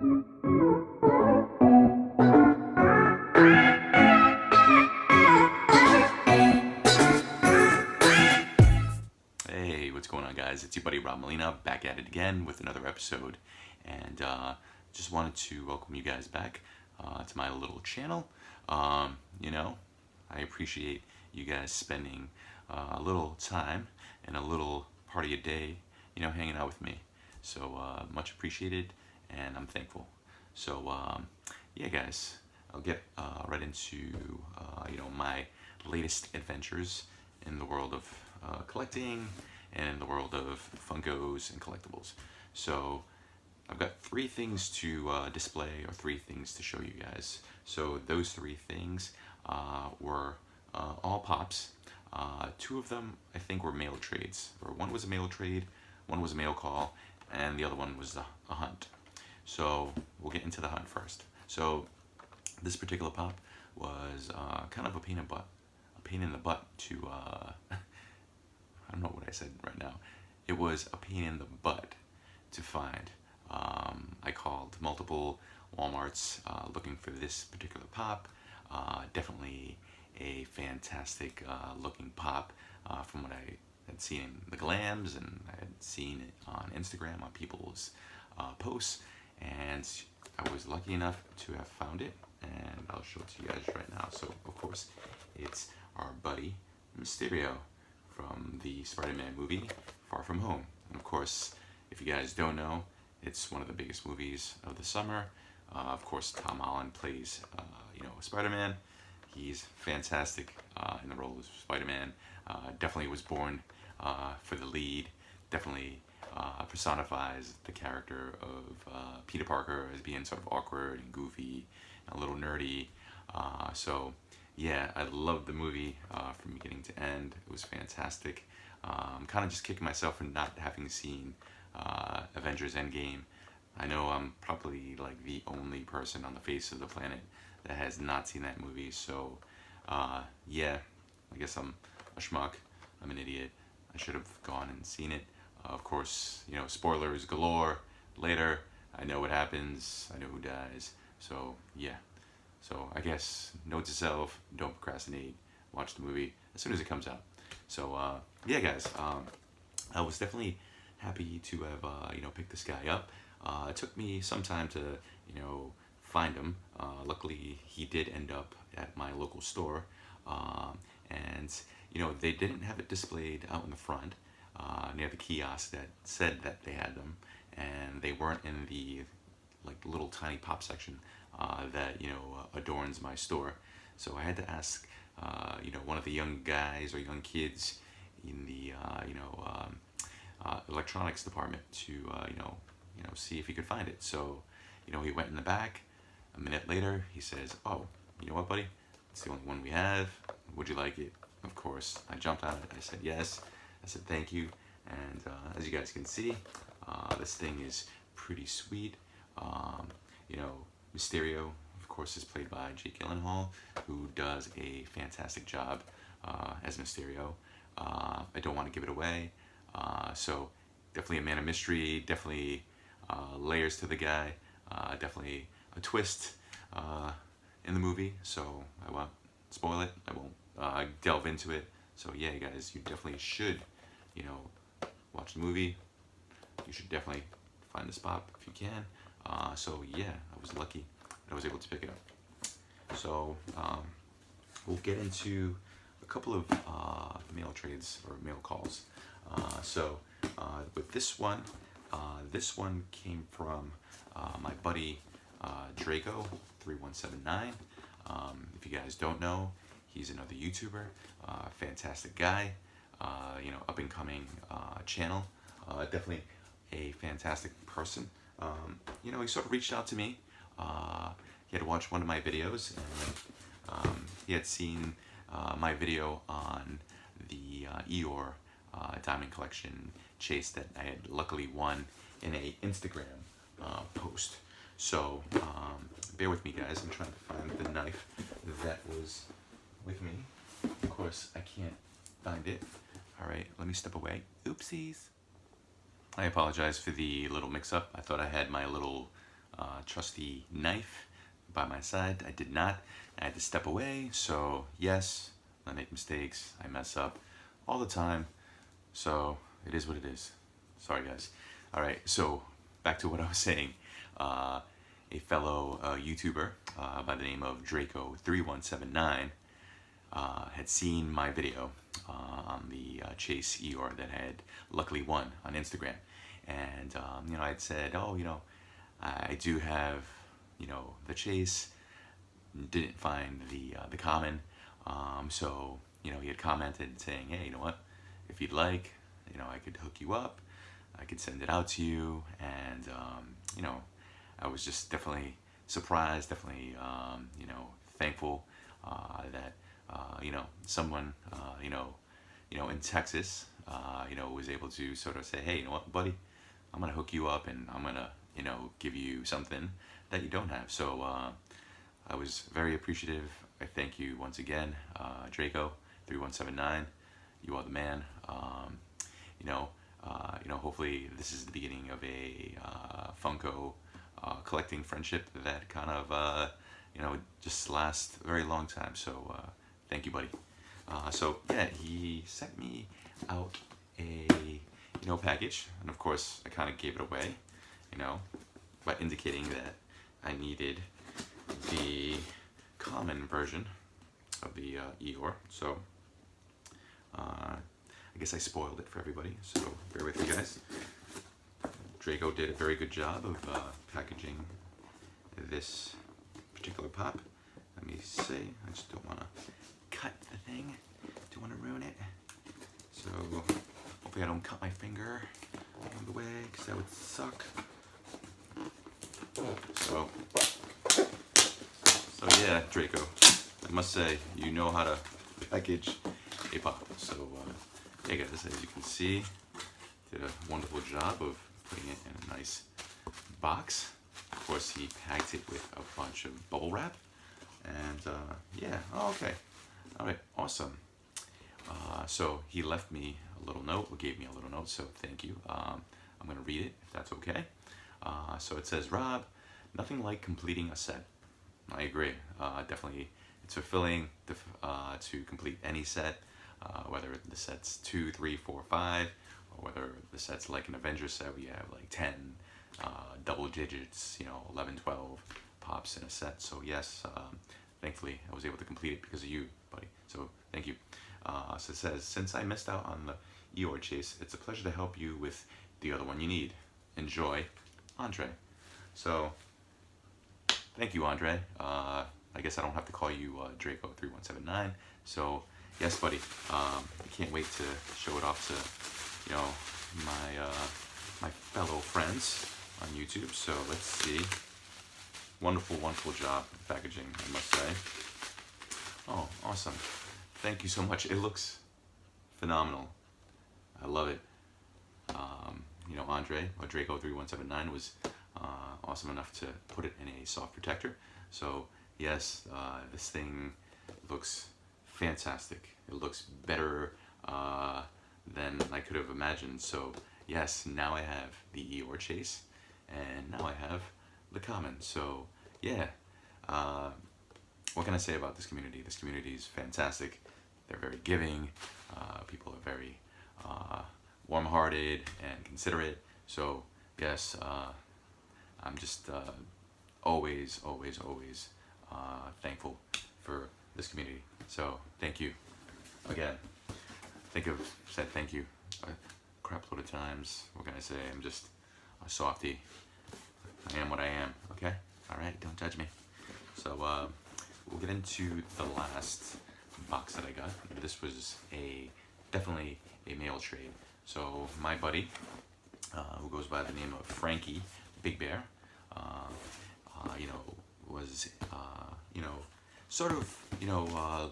Hey, what's going on, guys? It's your buddy Rob Molina back at it again with another episode, and just wanted to welcome you guys back to my little channel. You know, I appreciate you guys spending a little time and a little part of your day, hanging out with me. So much appreciated, and I'm thankful. So yeah, guys, I'll get right into my latest adventures in the world of collecting and in the world of Funkos and collectibles. So I've got three things to display, or three things to show you guys. So those three things were all pops. Two of them I think were mail trades, or one was a mail trade, one was a mail call, and the other one was a hunt. So we'll get into the hunt first. So this particular pop was kind of a pain in the butt to I don't know what I said right now. It was a pain in the butt to find. I called multiple Walmarts looking for this particular pop. Definitely a fantastic looking pop from what I had seen in the glams, and I had seen it on Instagram on people's posts, and I was lucky enough to have found it, and I'll show it to you guys right now. So of course it's our buddy Mysterio from the Spider-Man movie Far From Home. And of course, if you guys don't know, it's one of the biggest movies of the summer. Of course, Tom Holland plays Spider-Man. He's fantastic in the role of Spider-Man. Definitely was born for the lead. Definitely personifies the character of Peter Parker as being sort of awkward and goofy and a little nerdy. So yeah, I loved the movie from beginning to end. It was fantastic. I'm kind of just kicking myself for not having seen Avengers Endgame. I know I'm probably like the only person on the face of the planet that has not seen that movie. So yeah, I guess I'm a schmuck. I'm an idiot. I should have gone and seen it. Of course, spoilers galore. Later, I know what happens. I know who dies. So yeah. So I guess note to self: don't procrastinate. Watch the movie as soon as it comes out. So yeah, guys, I was definitely happy to have picked this guy up. It took me some time to find him. Luckily, he did end up at my local store, and they didn't have it displayed out in the front near the kiosk that said that they had them, and they weren't in the little tiny pop section that adorns my store. So I had to ask one of the young guys or young kids in the electronics department to see if he could find it. So he went in the back. A minute later, he says, "Oh, you know what, buddy? It's the only one we have. Would you like it?" Of course, I jumped on it. I said yes. I said thank you. And as you guys can see, this thing is pretty sweet. Mysterio, of course, is played by Jake Gyllenhaal, who does a fantastic job as Mysterio. I don't want to give it away. So definitely a man of mystery, definitely layers to the guy, definitely a twist in the movie. So I won't spoil it. I won't delve into it. So yeah, guys, you definitely should, watch the movie. You should definitely find this pop if you can. So yeah, I was lucky that I was able to pick it up. So we'll get into a couple of mail trades or mail calls. So with this one came from my buddy Draco 3179. If you guys don't know, he's another YouTuber, fantastic guy, up and coming channel, definitely a fantastic person. He sort of reached out to me. He had watched one of my videos, and he had seen my video on the Eeyore diamond collection chase that I had luckily won in a Instagram post. So bear with me, guys. I'm trying to find the knife that was with me. Of course, I can't find it. All right, let me step away. Oopsies. I apologize for the little mix-up. I thought I had my little trusty knife by my side. I did not. I had to step away. So yes, I make mistakes. I mess up all the time. So it is what it is. Sorry, guys. All right. So back to what I was saying. A fellow YouTuber by the name of Draco3179 had seen my video on the Chase Eeyore that had luckily won on Instagram. And, I'd said, oh, I do have, the Chase, didn't find the common. So, he had commented saying, hey, you know what, if you'd like, I could hook you up. I could send it out to you. And, I was just definitely surprised, definitely, thankful that, someone, in Texas, was able to sort of say, hey, you know what, buddy, I'm going to hook you up and I'm going to, give you something that you don't have. So I was very appreciative. I thank you once again, Draco3179. You are the man. Hopefully this is the beginning of a Funko collecting friendship that kind of, just lasts a very long time. So thank you, buddy. So yeah, he sent me out a package, and of course I kind of gave it away, by indicating that I needed the common version of the Eeyore. So I guess I spoiled it for everybody, so bear with me, guys. Draco did a very good job of packaging this particular pop. Let me see, I just don't want to cut the thing, don't want to ruin it. So hopefully I don't cut my finger along the way, because that would suck. So yeah, Draco, I must say, you know how to package a pop. So yeah, guys, as you can see, did a wonderful job of putting it in a nice box. Of course, he packed it with a bunch of bubble wrap. And yeah, oh, okay. All right, awesome. So he left me a little note, or gave me a little note, so thank you. I'm going to read it, if that's okay. So it says, Rob, nothing like completing a set. I agree. Definitely, it's fulfilling to complete any set, whether the set's 2, 3, 4, 5, or whether the set's like an Avengers set, we have like 10 double digits, 11, 12 pops in a set. So yes, thankfully I was able to complete it because of you, buddy. So thank you. So it says, since I missed out on the Eeyore chase, it's a pleasure to help you with the other one you need. Enjoy, Andre. So thank you, Andre. I guess I don't have to call you Draco3179. So yes, buddy. I can't wait to show it off to my fellow friends on YouTube. So let's see. Wonderful, wonderful job of packaging, I must say. Oh, awesome. Thank you so much. It looks phenomenal. I love it. Andre, or Draco3179, was awesome enough to put it in a soft protector. So yes, this thing looks fantastic. It looks better than I could have imagined. So yes, now I have the Eeyore chase, and now I have the common. So yeah, what can I say about this community? This community is fantastic. They're very giving. People are very warm-hearted and considerate. So yes, I'm just always thankful for this community. So thank you again. Said thank you a crap load of times. What can I say? I'm just a softie. I am what I am. Okay. All right. Don't judge me. So we'll get into the last box that I got. This was definitely a mail trade. So my buddy, who goes by the name of Frankie, BigBear, was sort of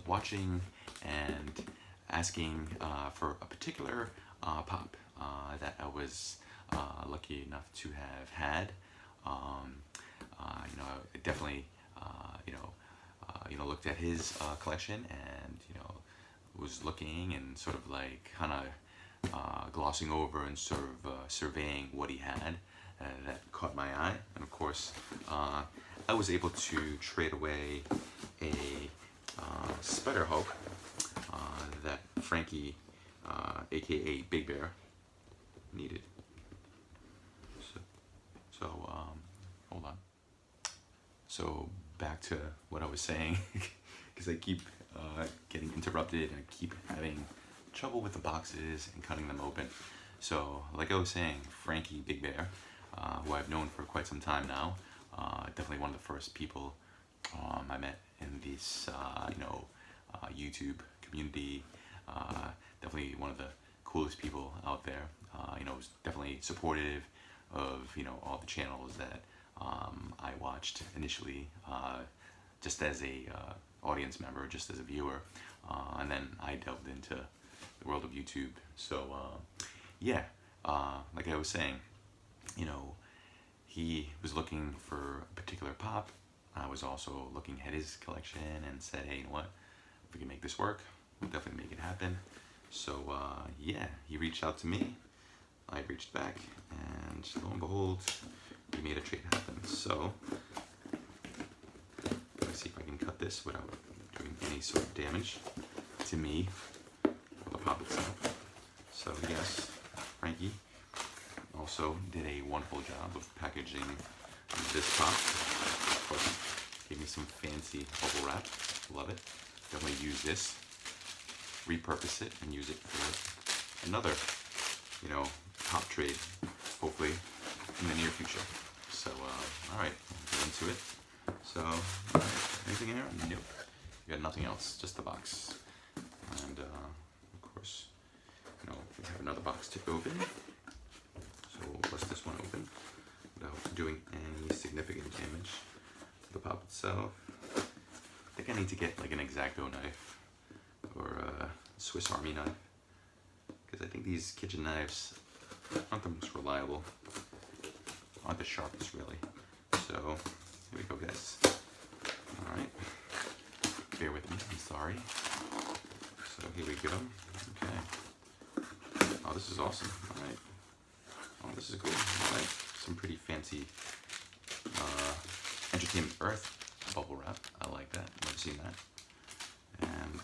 watching and asking for a particular pop that I was lucky enough to have had. Definitely looked at his collection and was looking and sort of like kind of glossing over and sort of surveying what he had that caught my eye. And of course, I was able to trade away a Spider Hulk that Frankie, aka BigBear, needed. So hold on. So back to what I was saying, because I keep getting interrupted and I keep having trouble with the boxes and cutting them open. So like I was saying, Frankie BigBear, who I've known for quite some time now, definitely one of the first people I met in this YouTube community. Definitely one of the coolest people out there. Was definitely supportive of all the channels that I watched initially, just as a audience member, just as a viewer, and then I delved into the world of YouTube. So yeah, like I was saying, he was looking for a particular pop. I was also looking at his collection and said, hey, you know what? If we can make this work, we'll definitely make it happen. So yeah, he reached out to me. I reached back, and lo and behold, we made a trade happen. So let's see if I can cut this without doing any sort of damage to me or the pop itself. So yes, Frankie also did a wonderful job of packaging this pop. Of course, gave me some fancy bubble wrap. Love it. Definitely use this, repurpose it, and use it for another, pop trade, hopefully in the near future. So, all right, get into it. So, anything in here? Nope. We got nothing else, just the box. And of course, we have another box to open. So we'll bust this one open without doing any significant damage to the pop itself. I think I need to get like an X-Acto knife or a Swiss Army knife, because I think these kitchen knives aren't the most reliable, aren't the sharpest really. So here we go, guys. All right, bear with me, I'm sorry. So here we go. Okay. Oh, this is awesome. All right. Oh, this is cool. All right. Some pretty fancy Entertainment Earth bubble wrap. I like that. Never seen that. And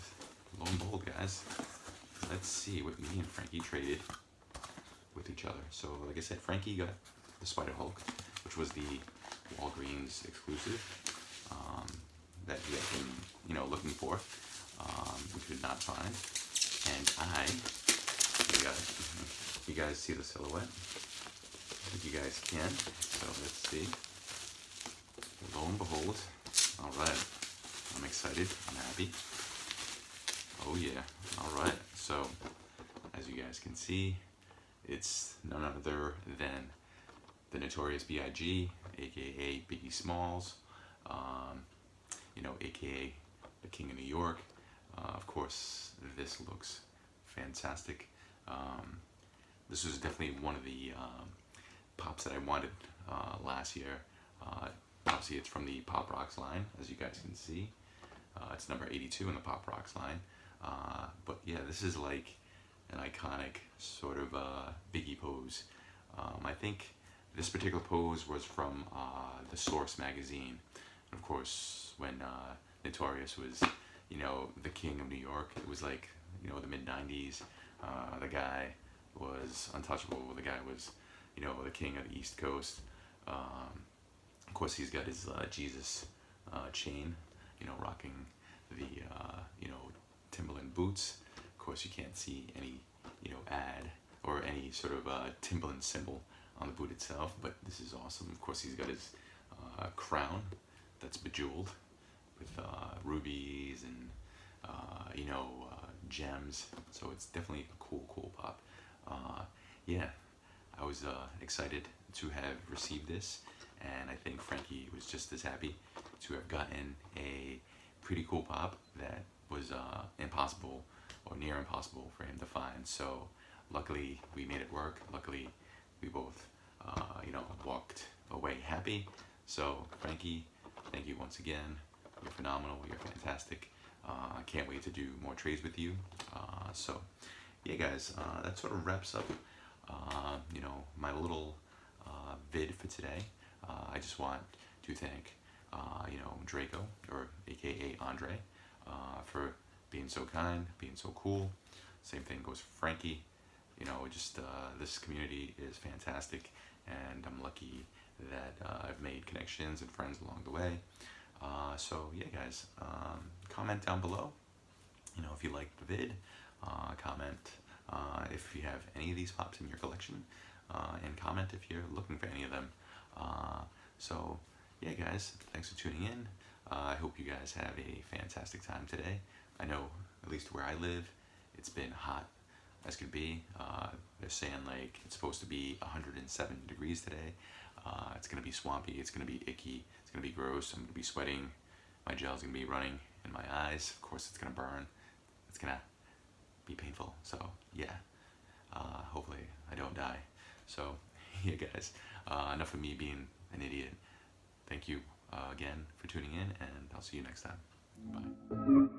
lo and behold, guys, let's see what me and Frankie traded with each other. So, like I said, Frankie got the Spider Hulk, which was the Walgreens exclusive that he had been, looking for. We could not find. And you guys see the silhouette? I think you guys can. So let's see. Lo and behold. All right. I'm excited. I'm happy. Oh yeah. All right. So as you guys can see, it's none other than the Notorious B.I.G., aka Biggie Smalls, aka the King of New York. Of course, this looks fantastic. This was definitely one of the pops that I wanted last year. Obviously, it's from the Pop Rocks line, as you guys can see. It's number 82 in the Pop Rocks line. But yeah, this is like an iconic sort of Biggie pose. I think this particular pose was from the Source magazine. And of course, when Notorious was, the King of New York, it was like, the mid-90s. The guy was untouchable. The guy was, the king of the East Coast. Of course, he's got his Jesus chain, rocking the, Timberland boots. Of course, you can't see any, ad or any sort of Timberland symbol on the boot itself, but this is awesome. Of course, he's got his crown that's bejeweled with rubies and, gems. So it's definitely a cool pop. Yeah, I was excited to have received this, and I think Frankie was just as happy to have gotten a pretty cool pop that was impossible or near impossible for him to find. So luckily we made it work. Luckily we both walked away happy. So Frankie, thank you once again. You're phenomenal. You're fantastic. I can't wait to do more trades with you. So yeah, guys, that sort of wraps up my little vid for today. I just want to thank, Draco, or AKA Andre, for being so kind, being so cool. Same thing goes for Frankie. This community is fantastic, and I'm lucky that I've made connections and friends along the way. So yeah, guys, comment down below. If you liked the vid, comment if you have any of these pops in your collection, and comment if you're looking for any of them. So yeah, guys, thanks for tuning in. I hope you guys have a fantastic time today. I know, at least where I live, it's been hot as can be. They're saying like it's supposed to be 107 degrees today. It's gonna be swampy, it's gonna be icky, it's gonna be gross, I'm gonna be sweating, my gel's gonna be running in my eyes, of course it's gonna burn, it's gonna be painful, so yeah, hopefully I don't die. So yeah, guys, enough of me being an idiot. Thank you again for tuning in, and I'll see you next time. Bye.